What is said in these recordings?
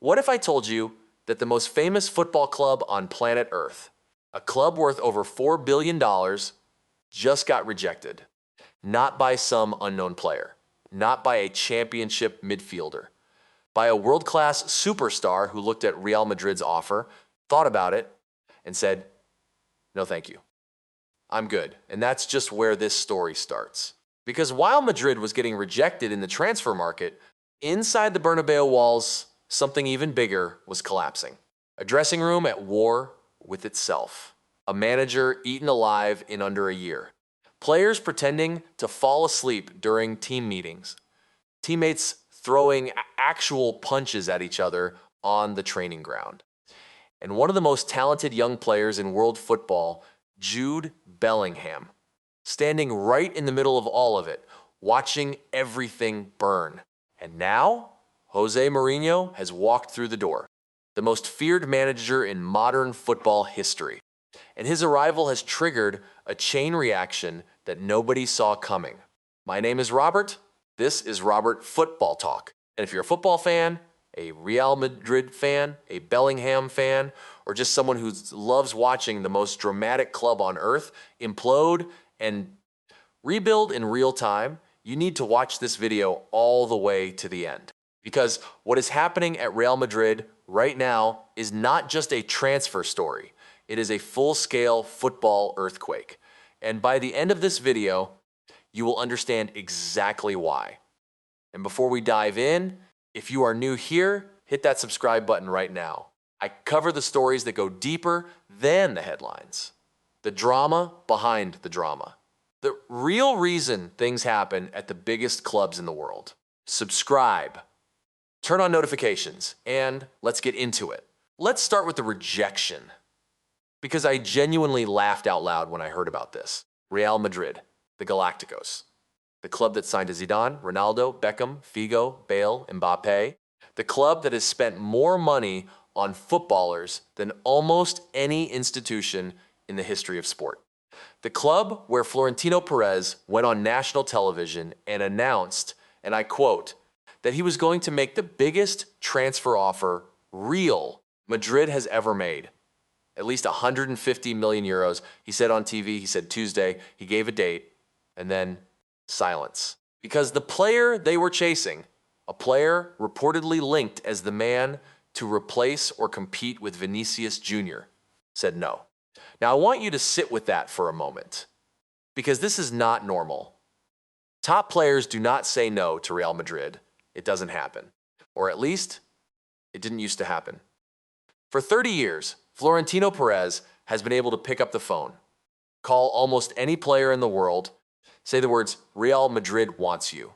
What if I told you that the most famous football club on planet Earth, a club worth over $4 billion, just got rejected? Not by some unknown player, not by a championship midfielder, by a world-class superstar who looked at Real Madrid's offer, thought about it, and said, "No, thank you. I'm good." And that's just where this story starts. Because while Madrid was getting rejected in the transfer market, inside the Bernabeu walls, something even bigger was collapsing. A dressing room at war with itself. A manager eaten alive in under a year. Players pretending to fall asleep during team meetings. Teammates throwing actual punches at each other on the training ground. And one of the most talented young players in world football, Jude Bellingham, standing right in the middle of all of it, watching everything burn. And now, José Mourinho has walked through the door, the most feared manager in modern football history. And his arrival has triggered a chain reaction that nobody saw coming. My name is Robert. This is Robert Football Talk. And if you're a football fan, a Real Madrid fan, a Bellingham fan, or just someone who loves watching the most dramatic club on earth implode and rebuild in real time, you need to watch this video all the way to the end. Because what is happening at Real Madrid right now is not just a transfer story. It is a full-scale football earthquake. And by the end of this video, you will understand exactly why. And before we dive in, if you are new here, hit that subscribe button right now. I cover the stories that go deeper than the headlines. The drama behind the drama. The real reason things happen at the biggest clubs in the world. Subscribe. Turn on notifications, and let's get into it. Let's start with the rejection, because I genuinely laughed out loud when I heard about this. Real Madrid, the Galacticos, the club that signed Zidane, Ronaldo, Beckham, Figo, Bale, Mbappé, the club that has spent more money on footballers than almost any institution in the history of sport. The club where Florentino Perez went on national television and announced, and I quote, that he was going to make the biggest transfer offer Real Madrid has ever made. At least 150 million euros. He said on TV, he said Tuesday, he gave a date, and then silence. Because the player they were chasing, a player reportedly linked as the man to replace or compete with Vinicius Jr, said no. Now I want you to sit with that for a moment, because this is not normal. Top players do not say no to Real Madrid. It doesn't happen. Or at least, it didn't used to happen. For 30 years, Florentino Perez has been able to pick up the phone, call almost any player in the world, say the words, "Real Madrid wants you,"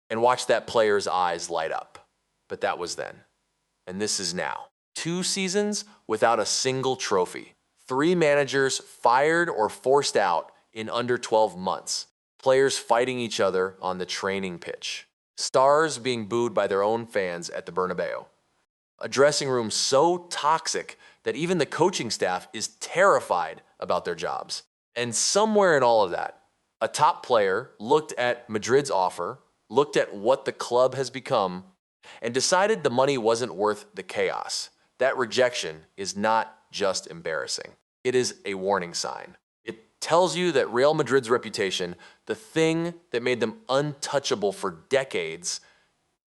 and watch that player's eyes light up. But that was then. And this is now. 2 seasons without a single trophy. 3 managers fired or forced out in under 12 months. Players fighting each other on the training pitch. Stars being booed by their own fans at the Bernabeu. A dressing room so toxic that even the coaching staff is terrified about their jobs. And somewhere in all of that, a top player looked at Madrid's offer, looked at what the club has become, and decided the money wasn't worth the chaos. That rejection is not just embarrassing. It is a warning sign. It tells you that Real Madrid's reputation, the thing that made them untouchable for decades,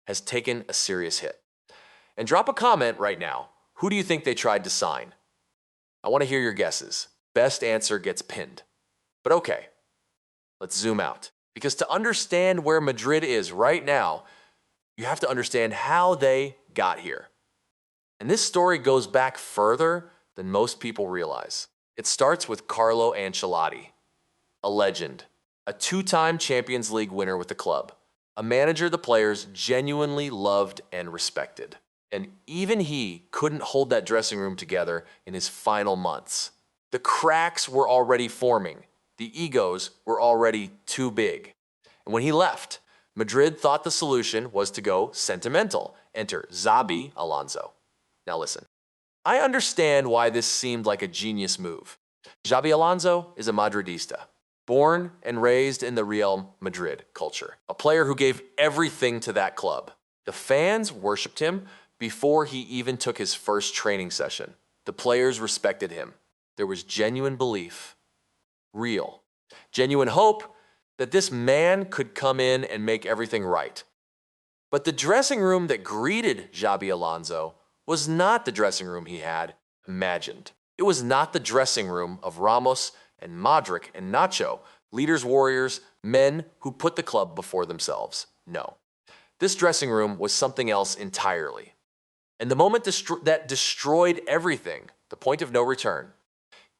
has taken a serious hit. And drop a comment right now. Who do you think they tried to sign? I want to hear your guesses. Best answer gets pinned. But okay, let's zoom out. Because to understand where Madrid is right now, you have to understand how they got here. And this story goes back further than most people realize. It starts with Carlo Ancelotti, a legend, a 2-time Champions League winner with the club, a manager the players genuinely loved and respected. And even he couldn't hold that dressing room together in his final months. The cracks were already forming. The egos were already too big. And when he left, Madrid thought the solution was to go sentimental. Enter Xabi Alonso. Now listen, I understand why this seemed like a genius move. Xabi Alonso is a Madridista, born and raised in the Real Madrid culture, a player who gave everything to that club. The fans worshipped him, Before he even took his first training session, the players respected him. There was genuine belief, real, genuine hope that this man could come in and make everything right. But the dressing room that greeted Xabi Alonso was not the dressing room he had imagined. It was not the dressing room of Ramos and Modric and Nacho, leaders, warriors, men who put the club before themselves. No. This dressing room was something else entirely. And the moment that destroyed everything, the point of no return,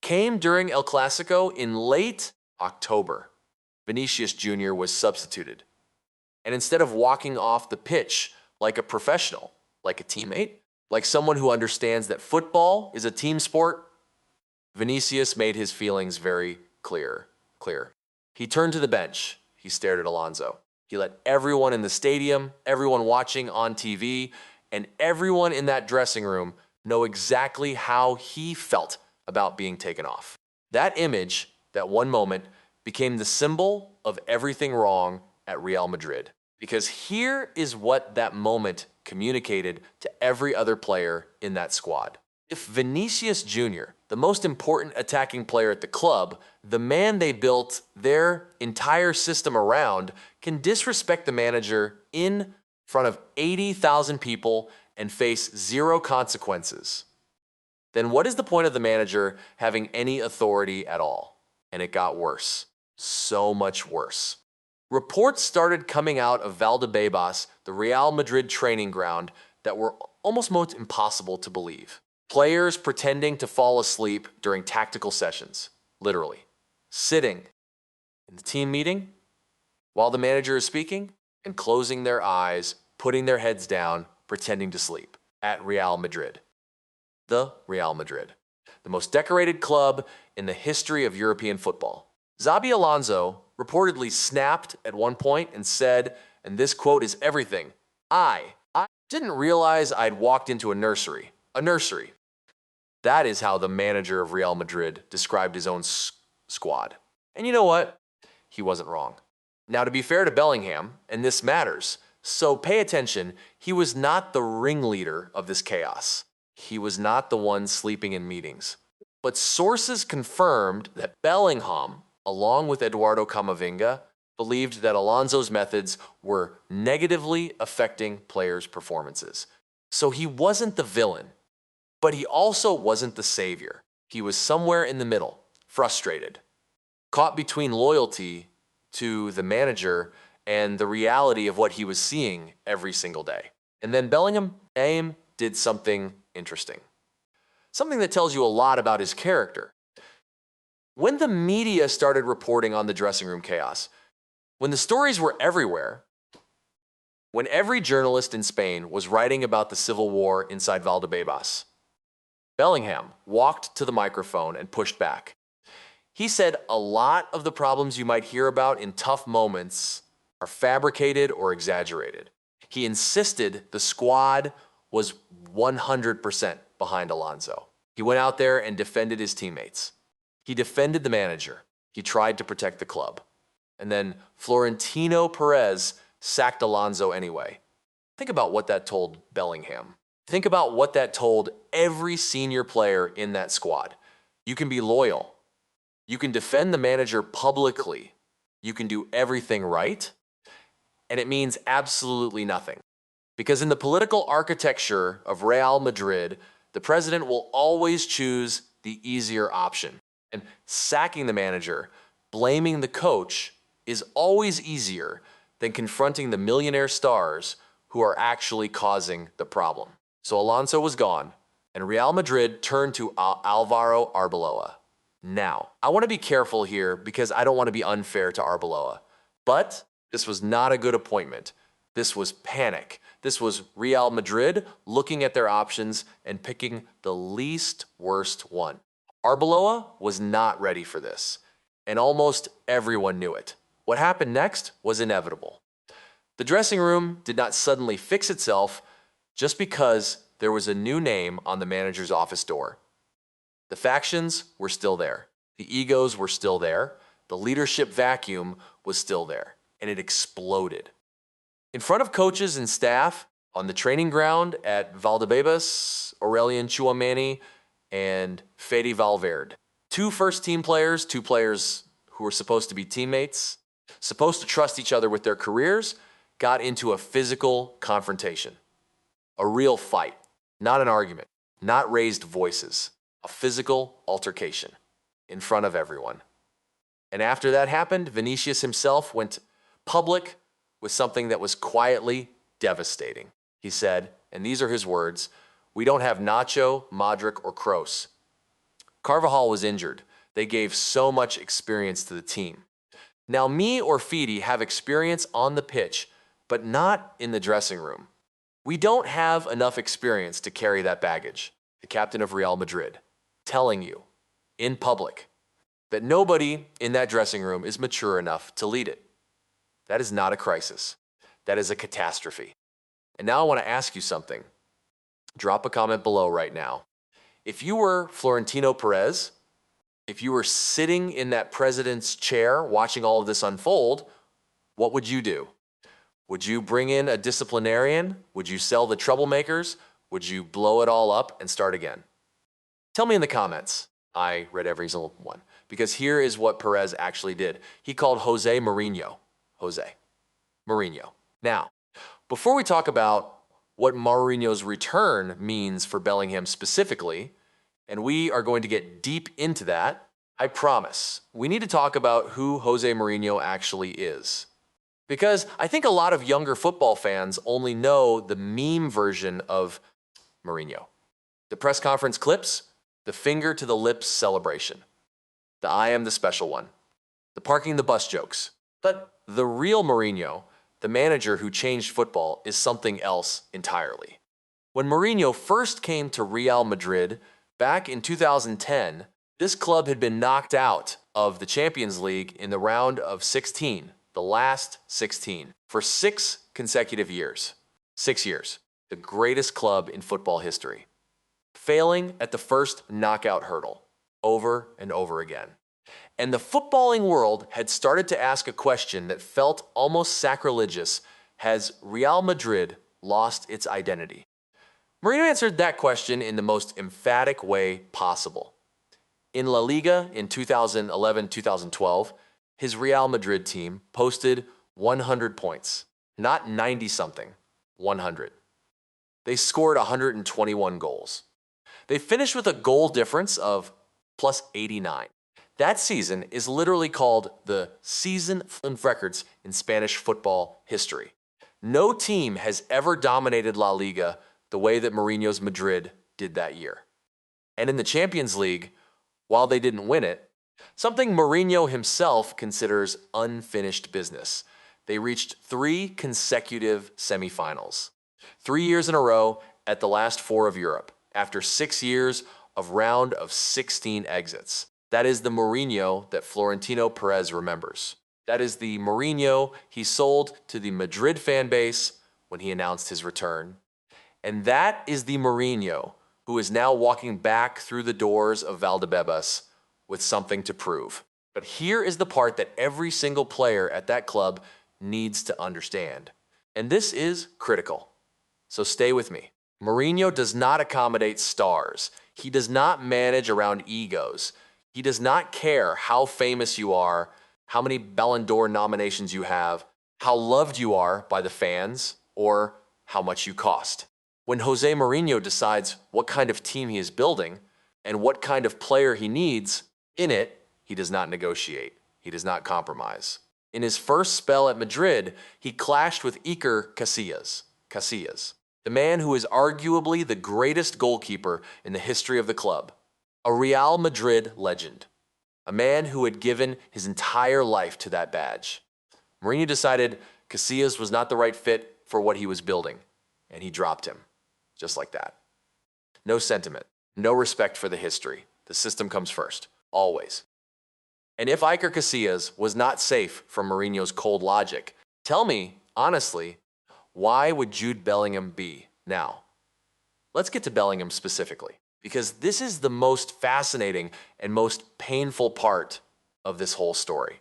came during El Clasico in late October. Vinicius Jr. was substituted. And instead of walking off the pitch like a professional, like a teammate, like someone who understands that football is a team sport, Vinicius made his feelings very clear. He turned to the bench. He stared at Alonso. He let everyone in the stadium, everyone watching on TV, and everyone in that dressing room know exactly how he felt about being taken off. That image, that one moment, became the symbol of everything wrong at Real Madrid. Because here is what that moment communicated to every other player in that squad. If Vinicius Jr., the most important attacking player at the club, the man they built their entire system around, can disrespect the manager in front of 80,000 people and face zero consequences, then what is the point of the manager having any authority at all? And it got worse. So much worse. Reports started coming out of Valdebebas, the Real Madrid training ground, that were almost impossible to believe. Players pretending to fall asleep during tactical sessions, literally. Sitting in the team meeting while the manager is speaking and closing their eyes, putting their heads down, pretending to sleep at Real Madrid. The Real Madrid, the most decorated club in the history of European football. Xabi Alonso reportedly snapped at one point and said, and this quote is everything, I didn't realize I'd walked into a nursery. A nursery. That is how the manager of Real Madrid described his own squad. And you know what? He wasn't wrong. Now, to be fair to Bellingham, and this matters, so pay attention, he was not the ringleader of this chaos. He was not the one sleeping in meetings. But sources confirmed that Bellingham, along with Eduardo Camavinga, believed that Alonso's methods were negatively affecting players' performances. So he wasn't the villain, but he also wasn't the savior. He was somewhere in the middle, frustrated, caught between loyalty to the manager and the reality of what he was seeing every single day. And then Bellingham did something interesting. Something that tells you a lot about his character. When the media started reporting on the dressing room chaos, when the stories were everywhere, when every journalist in Spain was writing about the civil war inside Valdebebas, Bellingham walked to the microphone and pushed back. He said a lot of the problems you might hear about in tough moments are fabricated or exaggerated. He insisted the squad was 100% behind Alonso. He went out there and defended his teammates. He defended the manager. He tried to protect the club. And then Florentino Perez sacked Alonso anyway. Think about what that told Bellingham. Think about what that told every senior player in that squad. You can be loyal. You can defend the manager publicly. You can do everything right. And it means absolutely nothing. Because in the political architecture of Real Madrid, the president will always choose the easier option. And sacking the manager, blaming the coach, is always easier than confronting the millionaire stars who are actually causing the problem. So Alonso was gone, and Real Madrid turned to Alvaro Arbeloa. Now, I want to be careful here because I don't want to be unfair to Arbeloa. But this was not a good appointment. This was panic. This was Real Madrid looking at their options and picking the least worst one. Arbeloa was not ready for this, and almost everyone knew it. What happened next was inevitable. The dressing room did not suddenly fix itself just because there was a new name on the manager's office door. The factions were still there. The egos were still there. The leadership vacuum was still there, and it exploded. In front of coaches and staff, On the training ground at Valdebebas, Aurelian Tchouameni, and Fede Valverde. 2 first-team players, 2 players who were supposed to be teammates, supposed to trust each other with their careers, got into a physical confrontation. A real fight, not an argument, not raised voices, a physical altercation in front of everyone. And after that happened, Vinicius himself went public with something that was quietly devastating. He said, and these are his words, "We don't have Nacho, Modric, or Kroos. Carvajal was injured. They gave so much experience to the team. Now me or Fede have experience on the pitch, but not in the dressing room. We don't have enough experience to carry that baggage." The captain of Real Madrid telling you in public that nobody in that dressing room is mature enough to lead it. That is not a crisis. That is a catastrophe. And now I want to ask you something. Drop a comment below right now. If you were Florentino Perez, if you were sitting in that president's chair watching all of this unfold, what would you do? Would you bring in a disciplinarian? Would you sell the troublemakers? Would you blow it all up and start again? Tell me in the comments. I read every single one. Because here is what Perez actually did. He called José Mourinho. José Mourinho. Now, before we talk about what Mourinho's return means for Bellingham specifically, and we are going to get deep into that, I promise, we need to talk about who José Mourinho actually is. Because I think a lot of younger football fans only know the meme version of Mourinho. The press conference clips, the finger to the lips celebration, the I am the special one, the parking the bus jokes. But the real Mourinho, the manager who changed football, is something else entirely. When Mourinho first came to Real Madrid back in 2010, this club had been knocked out of the Champions League in the round of 16, the last 16, for 6 consecutive years. 6 years. The greatest club in football history. Failing at the first knockout hurdle over and over again. And the footballing world had started to ask a question that felt almost sacrilegious. Has Real Madrid lost its identity? Mourinho answered that question in the most emphatic way possible. In La Liga in 2011-2012, his Real Madrid team posted 100 points. Not 90-something, 100. They scored 121 goals. They finished with a goal difference of plus 89. That season is literally called the season of records in Spanish football history. No team has ever dominated La Liga the way that Mourinho's Madrid did that year. And in the Champions League, while they didn't win it, something Mourinho himself considers unfinished business. They reached 3 consecutive semifinals. 3 years in a row at the last 4 of Europe, after 6 years of round of 16 exits. That is the Mourinho that Florentino Perez remembers. That is the Mourinho he sold to the Madrid fan base when he announced his return. And that is the Mourinho who is now walking back through the doors of Valdebebas with something to prove. But here is the part that every single player at that club needs to understand. And this is critical. So stay with me. Mourinho does not accommodate stars. He does not manage around egos. He does not care how famous you are, how many Ballon d'Or nominations you have, how loved you are by the fans, or how much you cost. When José Mourinho decides what kind of team he is building and what kind of player he needs, in it, he does not negotiate. He does not compromise. In his first spell at Madrid, he clashed with Iker Casillas, the man who is arguably the greatest goalkeeper in the history of the club. A Real Madrid legend, a man who had given his entire life to that badge. Mourinho decided Casillas was not the right fit for what he was building, and he dropped him, just like that. No sentiment, no respect for the history. The system comes first, always. And if Iker Casillas was not safe from Mourinho's cold logic, tell me, honestly, why would Jude Bellingham be now? Let's get to Bellingham specifically, because this is the most fascinating and most painful part of this whole story.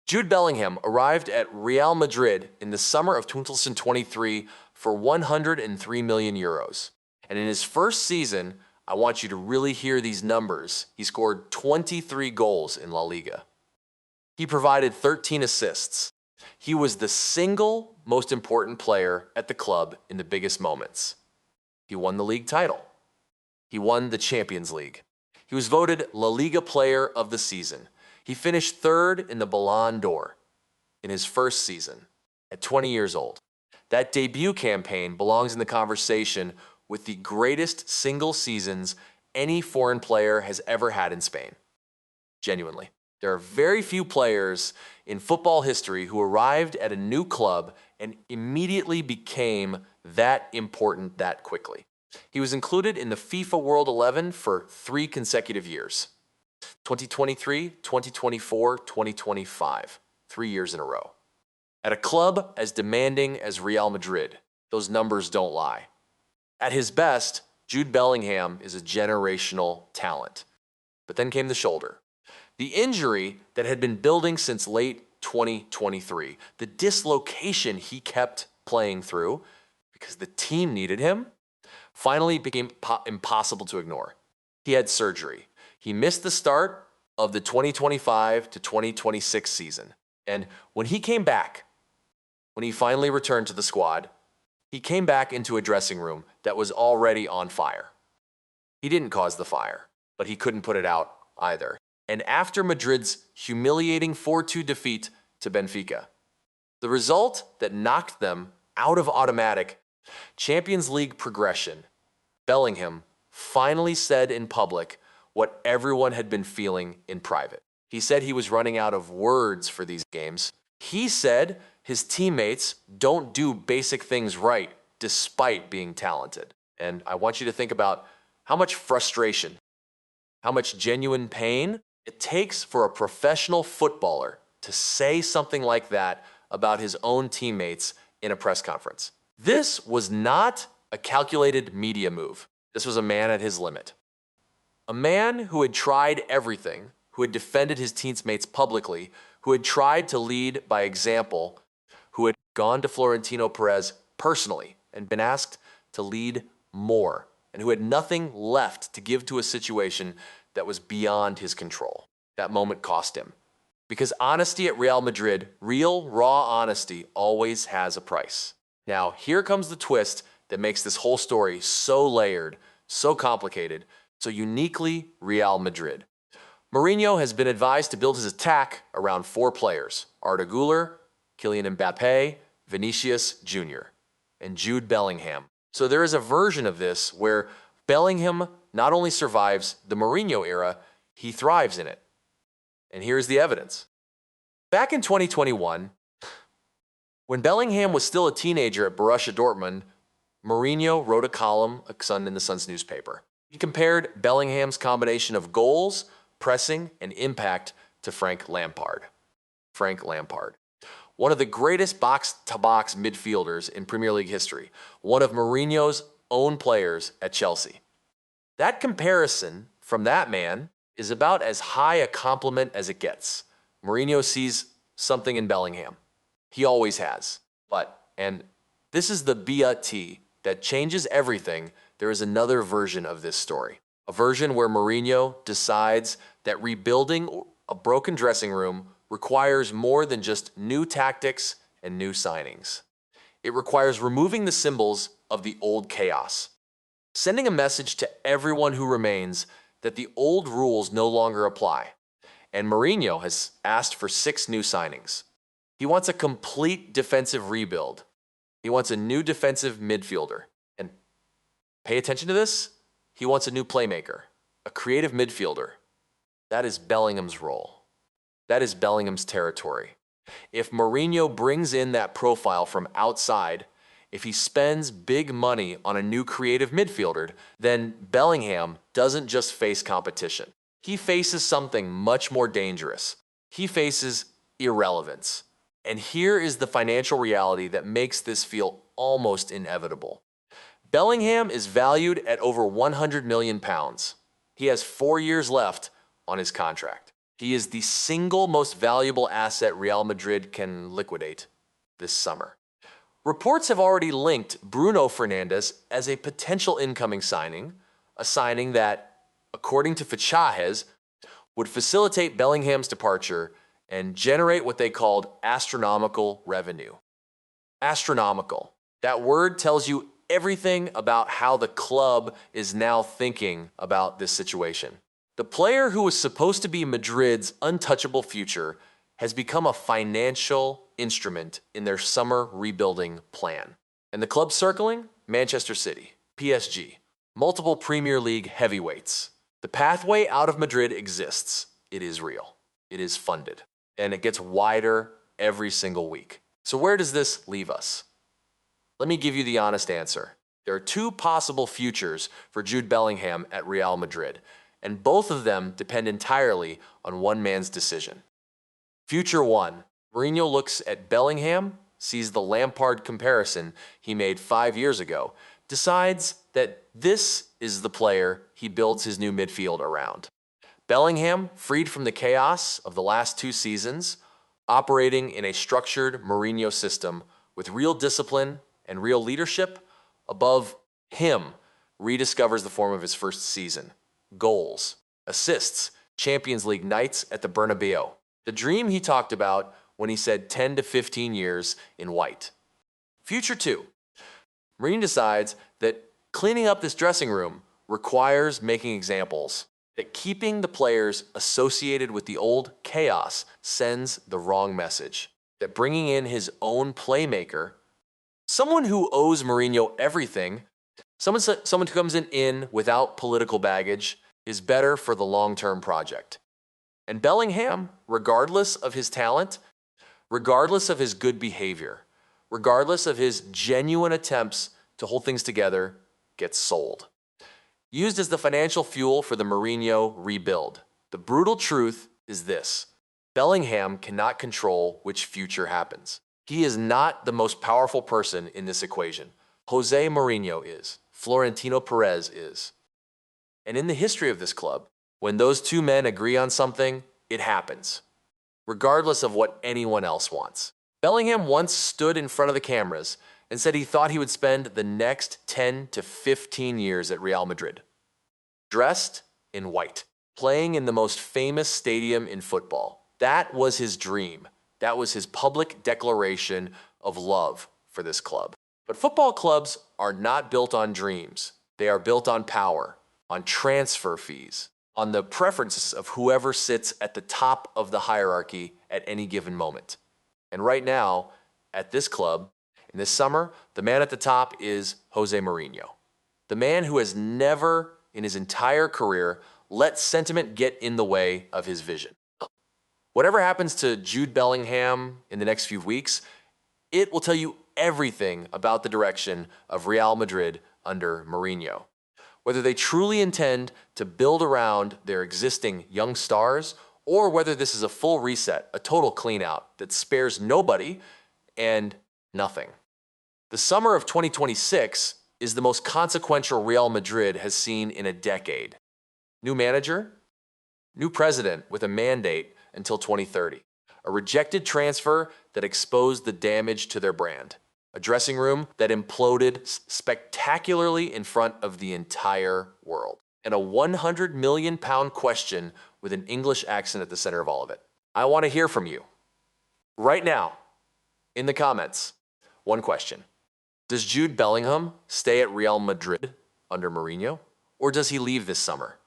Jude Bellingham arrived at Real Madrid in the summer of 2023 for 103 million euros. And in his first season, I want you to really hear these numbers. He scored 23 goals in La Liga. He provided 13 assists. He was the single most important player at the club in the biggest moments. He won the league title. He won the Champions League. He was voted La Liga Player of the Season. He finished third in the Ballon d'Or in his first season at 20 years old. That debut campaign belongs in the conversation with the greatest single seasons any foreign player has ever had in Spain. Genuinely. There are very few players in football history who arrived at a new club and immediately became that important that quickly. He was included in the FIFA World 11 for 3 consecutive years. 2023, 2024, 2025. 3 years in a row. At a club as demanding as Real Madrid, those numbers don't lie. At his best, Jude Bellingham is a generational talent. But then came the shoulder. The injury that had been building since late 2023, the dislocation he kept playing through because the team needed him, finally became impossible to ignore. He had surgery. He missed the start of the 2025 to 2026 season. And when he came back, when he finally returned to the squad, he came back into a dressing room that was already on fire. He didn't cause the fire, but he couldn't put it out either. And after Madrid's humiliating 4-2 defeat to Benfica, the result that knocked them out of automatic Champions League progression, Bellingham finally said in public what everyone had been feeling in private. He said he was running out of words for these games. He said his teammates don't do basic things right despite being talented. And I want you to think about how much frustration, how much genuine pain it takes for a professional footballer to say something like that about his own teammates in a press conference. This was not a calculated media move. This was a man at his limit. A man who had tried everything, who had defended his teammates publicly, who had tried to lead by example, who had gone to Florentino Perez personally and been asked to lead more, and who had nothing left to give to a situation that was beyond his control. That moment cost him. Because honesty at Real Madrid, real, raw honesty, always has a price. Now, here comes the twist that makes this whole story so layered, so complicated, so uniquely Real Madrid. Mourinho has been advised to build his attack around 4 players: Arda Güler, Kylian Mbappé, Vinicius Jr., and Jude Bellingham. So there is a version of this where Bellingham not only survives the Mourinho era, he thrives in it. And here's the evidence. Back in 2021, when Bellingham was still a teenager at Borussia Dortmund, Mourinho wrote a column in the Sun's newspaper. He compared Bellingham's combination of goals, pressing, and impact to Frank Lampard. Frank Lampard. One of the greatest box-to-box midfielders in Premier League history. One of Mourinho's own players at Chelsea. That comparison from that man is about as high a compliment as it gets. Mourinho sees something in Bellingham. He always has. But, and this is the but that changes everything, there is another version of this story. A version where Mourinho decides that rebuilding a broken dressing room requires more than just new tactics and new signings. It requires removing the symbols of the old chaos, sending a message to everyone who remains that the old rules no longer apply. And Mourinho has asked for 6 new signings. He wants a complete defensive rebuild. He wants a new defensive midfielder. And pay attention to this. He wants a new playmaker, a creative midfielder. That is Bellingham's role. That is Bellingham's territory. If Mourinho brings in that profile from outside, if he spends big money on a new creative midfielder, then Bellingham doesn't just face competition. He faces something much more dangerous. He faces irrelevance. And here is the financial reality that makes this feel almost inevitable. Bellingham is valued at over £100 million. He has 4 years left on his contract. He is the single most valuable asset Real Madrid can liquidate this summer. Reports have already linked Bruno Fernandes as a potential incoming signing, a signing that, according to Fichajes, would facilitate Bellingham's departure and generate what they called astronomical revenue. Astronomical. That word tells you everything about how the club is now thinking about this situation. The player who was supposed to be Madrid's untouchable future has become a financial instrument in their summer rebuilding plan. And the club circling? Manchester City, PSG, multiple Premier League heavyweights. The pathway out of Madrid exists. It is real. It is funded. And it gets wider every single week. So where does this leave us? Let me give you the honest answer. There are two possible futures for Jude Bellingham at Real Madrid, and both of them depend entirely on one man's decision. Future one, Mourinho looks at Bellingham, sees the Lampard comparison he made 5 years ago, decides that this is the player he builds his new midfield around. Bellingham, freed from the chaos of the last 2 seasons, operating in a structured Mourinho system with real discipline and real leadership, above him, rediscovers the form of his first season. Goals, assists, Champions League nights at the Bernabéu. The dream he talked about when he said 10 to 15 years in white. Future 2. Mourinho decides that cleaning up this dressing room requires making examples, that keeping the players associated with the old chaos sends the wrong message, that bringing in his own playmaker, someone who owes Mourinho everything, someone who comes in without political baggage, is better for the long-term project. And Bellingham, regardless of his talent, regardless of his good behavior, regardless of his genuine attempts to hold things together, gets sold. Used as the financial fuel for the Mourinho rebuild. The brutal truth is this: Bellingham cannot control which future happens. He is not the most powerful person in this equation. José Mourinho is. Florentino Perez is. And in the history of this club, when those two men agree on something, it happens, regardless of what anyone else wants. Bellingham once stood in front of the cameras and said he thought he would spend the next 10 to 15 years at Real Madrid, dressed in white, playing in the most famous stadium in football. That was his dream. That was his public declaration of love for this club. But football clubs are not built on dreams. They are built on power, on transfer fees, on the preferences of whoever sits at the top of the hierarchy at any given moment. And right now, at this club, in this summer, the man at the top is José Mourinho, the man who has never in his entire career let sentiment get in the way of his vision. Whatever happens to Jude Bellingham in the next few weeks, it will tell you everything about the direction of Real Madrid under Mourinho. Whether they truly intend to build around their existing young stars, or whether this is a full reset, a total clean-out that spares nobody and nothing. The summer of 2026 is the most consequential Real Madrid has seen in a decade. New manager, new president with a mandate until 2030. A rejected transfer that exposed the damage to their brand. A dressing room that imploded spectacularly in front of the entire world. And a £100 million question with an English accent at the center of all of it. I want to hear from you. Right now, in the comments, one question. Does Jude Bellingham stay at Real Madrid under Mourinho, or does he leave this summer?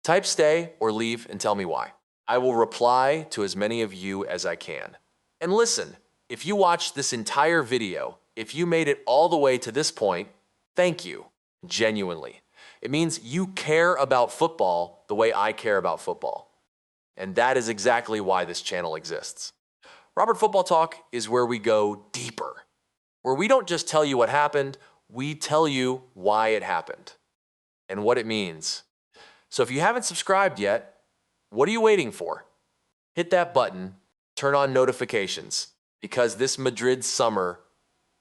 Type stay or leave and tell me why. I will reply to as many of you as I can. And listen, if you watched this entire video, if you made it all the way to this point, thank you, genuinely. It means you care about football the way I care about football. And that is exactly why this channel exists. Robert Football Talk is where we go deeper, where we don't just tell you what happened, we tell you why it happened and what it means. So if you haven't subscribed yet, what are you waiting for? Hit that button, turn on notifications, because this Madrid summer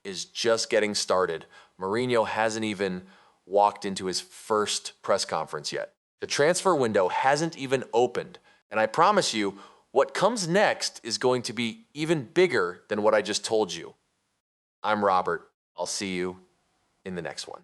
is just getting started. Mourinho hasn't even walked into his first press conference yet. The transfer window hasn't even opened, and I promise you, what comes next is going to be even bigger than what I just told you. I'm Robert. I'll see you in the next one.